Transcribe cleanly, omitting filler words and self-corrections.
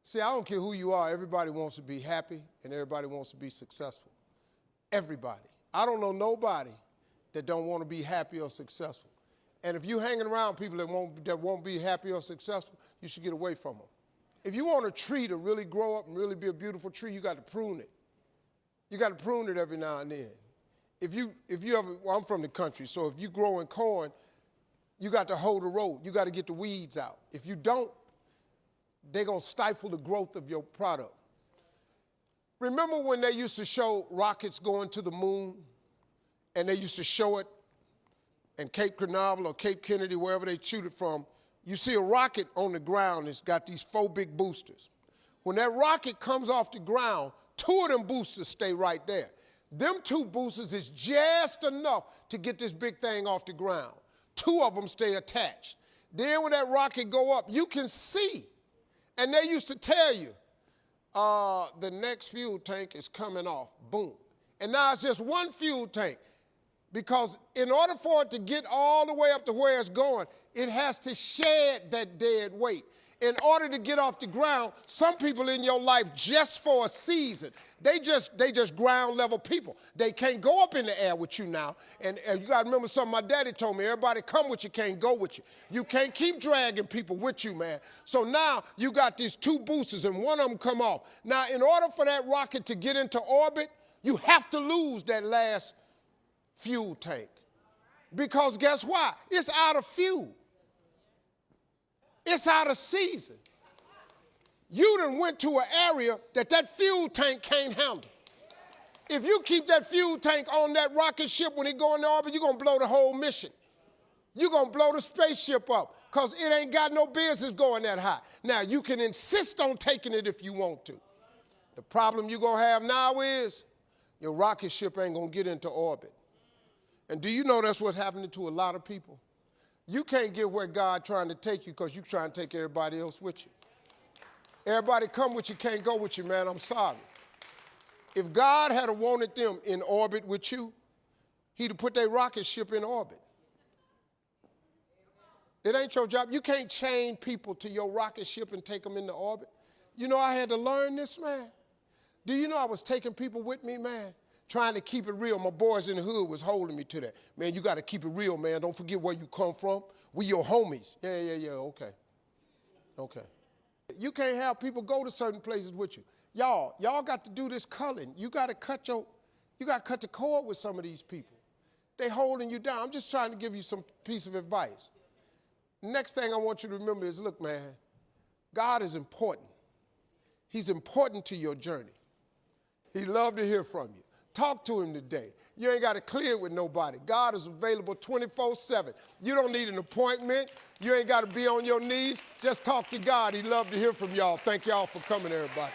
See, I don't care who you are. Everybody wants to be happy and everybody wants to be successful. Everybody. I don't know nobody that don't want to be happy or successful. And if you're hanging around people that won't be happy or successful, you should get away from them. If you want a tree to really grow up and really be a beautiful tree, you got to prune it. You got to prune it every now and then. If you ever, well, I'm from the country, so if you growing corn, you got to hold the road. You got to get the weeds out. If you don't, they're going to stifle the growth of your product. Remember when they used to show rockets going to the moon, and they used to show it in Cape Canaveral or Cape Kennedy, wherever they shoot it from? You see a rocket on the ground, it's got these 4 big boosters. When that rocket comes off the ground, 2 of them boosters stay right there. Them 2 boosters is just enough to get this big thing off the ground. 2 of them stay attached. Then when that rocket go up, you can see. And they used to tell you, the next fuel tank is coming off. Boom. And now it's just 1 fuel tank. Because in order for it to get all the way up to where it's going, it has to shed that dead weight. In order to get off the ground, some people in your life, just for a season, they just ground level people. They can't go up in the air with you now. And you got to remember something my daddy told me, everybody come with you, can't go with you. You can't keep dragging people with you, man. So now you got these 2 boosters and 1 of them come off. Now in order for that rocket to get into orbit, you have to lose that last fuel tank. Because guess what? It's out of fuel. It's out of season. You done went to an area that fuel tank can't handle. If you keep that fuel tank on that rocket ship when it go into orbit, you're going to blow the whole mission. You're going to blow the spaceship up because it ain't got no business going that high. Now, you can insist on taking it if you want to. The problem you're going to have now is your rocket ship ain't going to get into orbit. And do you know that's what's happening to a lot of people? You can't get where God trying to take you because you're trying to take everybody else with you. Everybody come with you, can't go with you, man. I'm sorry. If God had wanted them in orbit with you, he'd have put their rocket ship in orbit. It ain't your job. You can't chain people to your rocket ship and take them into orbit. You know I had to learn this, man. Do you know I was taking people with me, man? Trying to keep it real. My boys in the hood was holding me to that. Man, you got to keep it real, man. Don't forget where you come from. We your homies. Yeah, okay. Okay. You can't have people go to certain places with you. Y'all got to do this culling. You got to cut the cord with some of these people. They holding you down. I'm just trying to give you some piece of advice. Next thing I want you to remember is, look, man, God is important. He's important to your journey. He'd love to hear from you. Talk to him today. You ain't got to clear it with nobody. God is available 24/7. You don't need an appointment. You ain't got to be on your knees. Just talk to God. He'd love to hear from y'all. Thank y'all for coming, everybody.